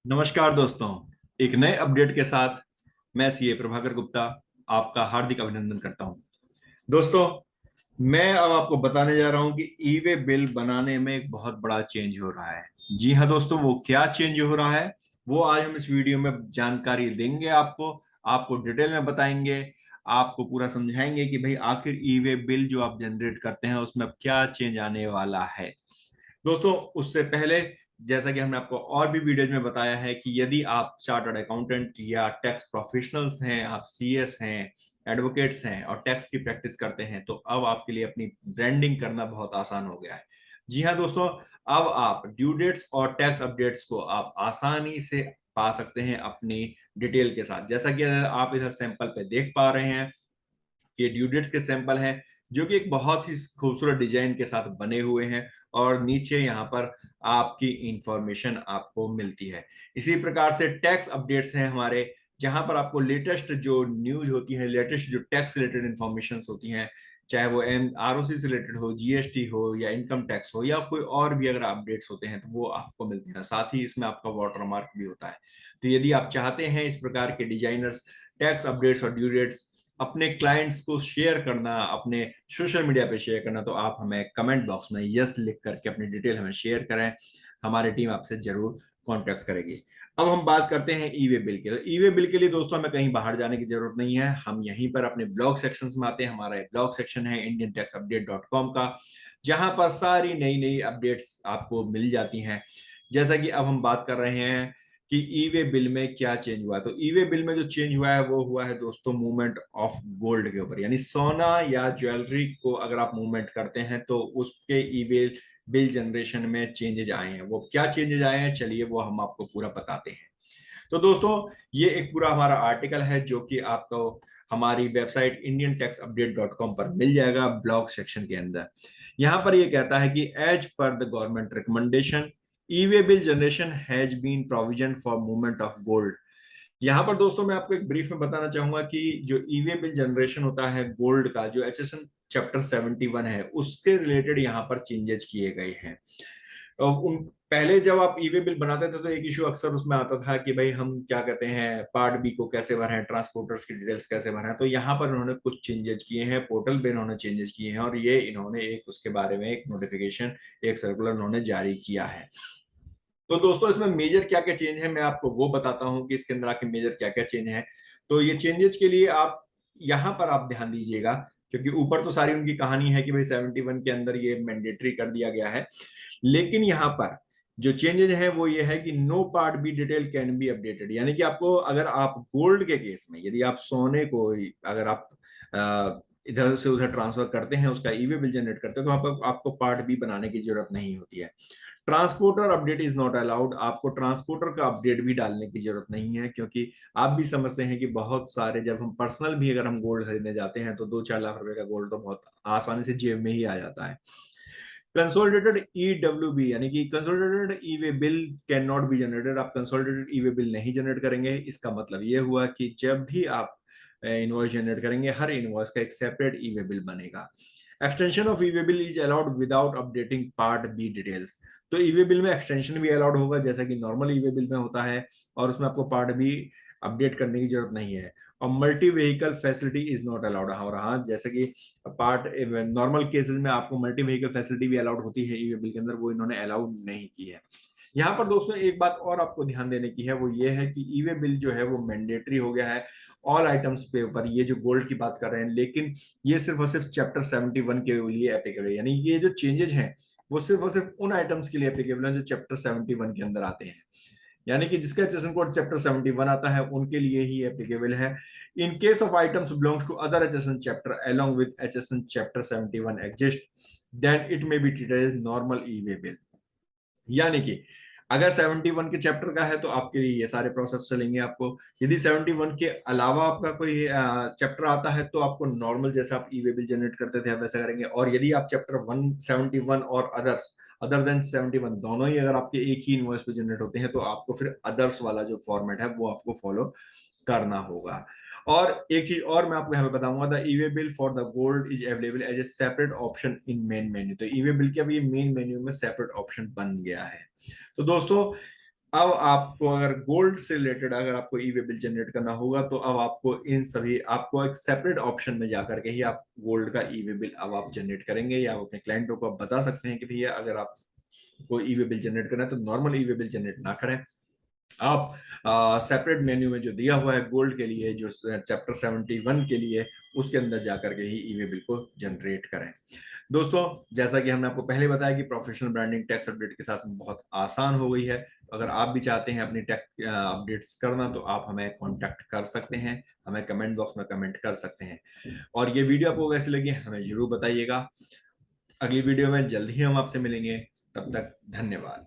नमस्कार दोस्तों। एक नए अपडेट के साथ मैं सीए प्रभाकर गुप्ता आपका हार्दिक अभिनंदन करता हूं। दोस्तों, मैं अब आपको बताने जा रहा हूं कि ई वे बिल बनाने में एक बहुत बड़ा चेंज हो रहा है। जी हाँ दोस्तों, वो क्या चेंज हो रहा है वो आज हम इस वीडियो में जानकारी देंगे। आपको आपको डिटेल में बताएंगे, आपको पूरा समझाएंगे कि भाई आखिर ई वे बिल जो आप जनरेट करते हैं उसमें अब क्या चेंज आने वाला है। दोस्तों, उससे पहले जैसा कि हमने आपको और भी वीडियोज में बताया है कि यदि आप चार्टर्ड अकाउंटेंट या टैक्स प्रोफेशनल्स हैं, आप सीएस हैं, एडवोकेट्स हैं और टैक्स की प्रैक्टिस करते हैं, तो अब आपके लिए अपनी ब्रांडिंग करना बहुत आसान हो गया है। जी हाँ दोस्तों, अब आप ड्यू डेट्स और टैक्स अपडेट्स को आप आसानी से पा सकते हैं अपनी डिटेल के साथ। जैसा कि आप इधर सैंपल पे देख पा रहे हैं, ये ड्यू डेट्स के सैंपल हैं जो कि एक बहुत ही खूबसूरत डिजाइन के साथ बने हुए हैं और नीचे यहाँ पर आपकी इंफॉर्मेशन आपको मिलती है। इसी प्रकार से टैक्स अपडेट्स हैं हमारे, जहां पर आपको लेटेस्ट जो न्यूज होती है, लेटेस्ट जो टैक्स रिलेटेड इंफॉर्मेशन होती हैं, चाहे वो एम आरओसी से रिलेटेड हो, जीएसटी हो या इनकम टैक्स हो या कोई और भी अगर अपडेट्स होते हैं तो वो आपको मिलते हैं। साथ ही इसमें आपका वाटरमार्क भी होता है। तो यदि आप चाहते हैं इस प्रकार के डिजाइनर्स टैक्स अपडेट्स और ड्यू डेट्स अपने क्लाइंट्स को शेयर करना, अपने सोशल मीडिया पे शेयर करना, तो आप हमें कमेंट बॉक्स में यस लिख करके अपनी डिटेल हमें शेयर करें। हमारी टीम आपसे जरूर कांटेक्ट करेगी। अब हम बात करते हैं ई वे बिल के। तो ई वे बिल के लिए दोस्तों हमें कहीं बाहर जाने की जरूरत नहीं है, हम यहीं पर अपने ब्लॉग सेक्शन में आते हैं। हमारा एक ब्लॉग सेक्शन है indiantaxupdate.com का, जहां पर सारी नई नई अपडेट्स आपको मिल जाती हैं। जैसा कि अब हम बात कर रहे हैं कि ई वे बिल में क्या चेंज हुआ है, तो ई वे बिल में जो चेंज हुआ है वो हुआ है दोस्तों मूवमेंट ऑफ गोल्ड के ऊपर। यानी सोना या ज्वेलरी को अगर आप मूवमेंट करते हैं तो उसके ई वे बिल जनरेशन में चेंजेज आए हैं। वो क्या चेंजेज आए हैं, चलिए वो हम आपको पूरा बताते हैं। तो दोस्तों, ये एक पूरा हमारा आर्टिकल है जो कि आपको हमारी वेबसाइट indiantaxupdate.com पर मिल जाएगा ब्लॉग सेक्शन के अंदर। यहाँ पर ये कहता है कि as per the government recommendation e way bill generation has been provision for movement of gold. यहाँ पर दोस्तों मैं आपको एक ब्रीफ में बताना चाहूंगा कि जो ई वे बिल जनरेशन होता है गोल्ड का, जो एचएसएन चैप्टर 71 है, उसके रिलेटेड यहाँ पर चेंजेस किए गए हैं। उन पहले जब आप ई वे बिल बनाते थे तो एक इशू अक्सर उसमें आता था कि भाई हम क्या कहते हैं, पार्ट बी को कैसे भरें, ट्रांसपोर्टर्स की डिटेल्स कैसे भरें। तो यहाँ पर इन्होंने कुछ चेंजेस किए हैं, पोर्टल पे इन्होंने चेंजेस किए हैं और ये इन्होंने एक उसके बारे में एक नोटिफिकेशन, एक सर्कुलर इन्होंने जारी किया है। तो दोस्तों, इसमें मेजर क्या क्या चेंज है मैं आपको वो बताता हूं कि इसके अंदर आके मेजर क्या क्या चेंज है। तो ये चेंजेस के लिए आप यहाँ पर आप ध्यान दीजिएगा, क्योंकि ऊपर तो सारी उनकी कहानी है कि भाई 71 के अंदर ये मैंडेटरी कर दिया गया है, लेकिन यहाँ पर जो चेंजेस है वो ये है कि no part B detail can be updated. यानी कि आपको अगर आप गोल्ड के केस में यदि आप सोने को अगर आप इधर से उधर ट्रांसफर करते हैं, उसका ई वे बिल जनरेट करते हैं, तो आपको पार्ट बी बनाने की जरूरत नहीं होती है। Transporter update is not allowed, आपको ट्रांसपोर्टर का अपडेट भी डालने की जरूरत नहीं है, क्योंकि आप भी समझते हैं कि बहुत सारे जब हम पर्सनल भी अगर हम गोल्ड खरीदने जाते हैं तो 2-4 लाख रुपए का गोल्ड तो बहुत आसानी से जेब में ही आ जाता है। कंसोलिडेटेड ईडब्ल्यूबी यानी कि consolidated E way bill can not be generated, आप कंसोलिडेटेड ई वे बिल नहीं जनरेट करेंगे। इसका मतलब ये हुआ कि जब भी आप इनवॉइस जनरेट करेंगे, हर इनवॉइस का एक सेपरेट ई वे बिल बनेगा। Extension of e way bill is allowed without updating part B details. तो ई वे बिल में एक्सटेंशन भी अलाउड होगा जैसा कि नॉर्मल ई वे बिल में होता है, और उसमें आपको पार्ट बी अपडेट करने की जरूरत नहीं है। और multi vehicle facility is not allowed. और हाँ, जैसे कि पार्ट नॉर्मल केसेस में आपको मल्टी व्हीकल फैसिलिटी भी अलाउड होती है ई वे बिल के अंदर, वो इन्होंने अलाउड नहीं की है। यहाँ पर दोस्तों एक बात और आपको ध्यान देने की है, वो ये है कि ई वे बिल जो है वो मैंडेटरी हो गया है ऑल आइटम्स पे ऊपर। ये जो गोल्ड की बात कर रहे हैं, लेकिन ये सिर्फ और सिर्फ चैप्टर 71 के लिए एप्लीकेबल है। यानी ये जो चेंजेस हैं वो सिर्फ और सिर्फ उन आइटम्स के लिए एप्लीकेबल है जो चैप्टर 71 के अंदर आते हैं। यानी कि जिसका एचएसएन कोड चैप्टर 71 आता है उनके लिए ही एप्लीकेबल है। In case of items belongs to other HSN chapter along with HSN chapter 71 exist, then it may be treated as normal e way bill. यानी कि अगर 71 के चैप्टर का है तो आपके लिए ये सारे प्रोसेस चलेंगे। आपको यदि 71 के अलावा आपका कोई चैप्टर आता है तो आपको नॉर्मल जैसा आप ई वे बिल जनरेट करते थे आप वैसा करेंगे। और यदि आप चैप्टर 171 और अदर्स अदर देन 71 दोनों ही अगर आपके एक ही इनवॉइस पे जनरेट होते हैं तो आपको फिर अदर्स वाला जो फॉर्मेट है वो आपको फॉलो करना होगा। और एक चीज और मैं आपको यहाँ पे बताऊंगा, the e way bill for the gold is available as a separate option in main menu. तो ई वे बिल के अब ये मेन मेन्यू में सेपरेट ऑप्शन बन गया है। तो दोस्तों, अब आपको अगर गोल्ड से रिलेटेड अगर आपको ई वे बिल जनरेट करना होगा तो अब आपको इन सभी आपको एक सेपरेट ऑप्शन में जाकर के ही आप गोल्ड का ई वे बिल अब आप जनरेट करेंगे, या आप अपने क्लाइंटों को आप बता सकते हैं कि भैया अगर आपको ई वे बिल जनरेट करना है तो normal e way bill generate ना करें, आप सेपरेट मेन्यू में जो दिया हुआ है गोल्ड के लिए, जो चैप्टर 71 के लिए, उसके अंदर जाकर के ही ई वे बिल को जनरेट करें। दोस्तों, जैसा कि हमने आपको पहले बताया कि प्रोफेशनल ब्रांडिंग टैक्स अपडेट के साथ बहुत आसान हो गई है। अगर आप भी चाहते हैं अपनी टैक्स अपडेट्स करना तो आप हमें कांटेक्ट कर सकते हैं, हमें कमेंट बॉक्स में कमेंट कर सकते हैं। और ये वीडियो आपको कैसी लगी हमें जरूर बताइएगा। अगली वीडियो में जल्द ही हम आपसे मिलेंगे, तब तक धन्यवाद।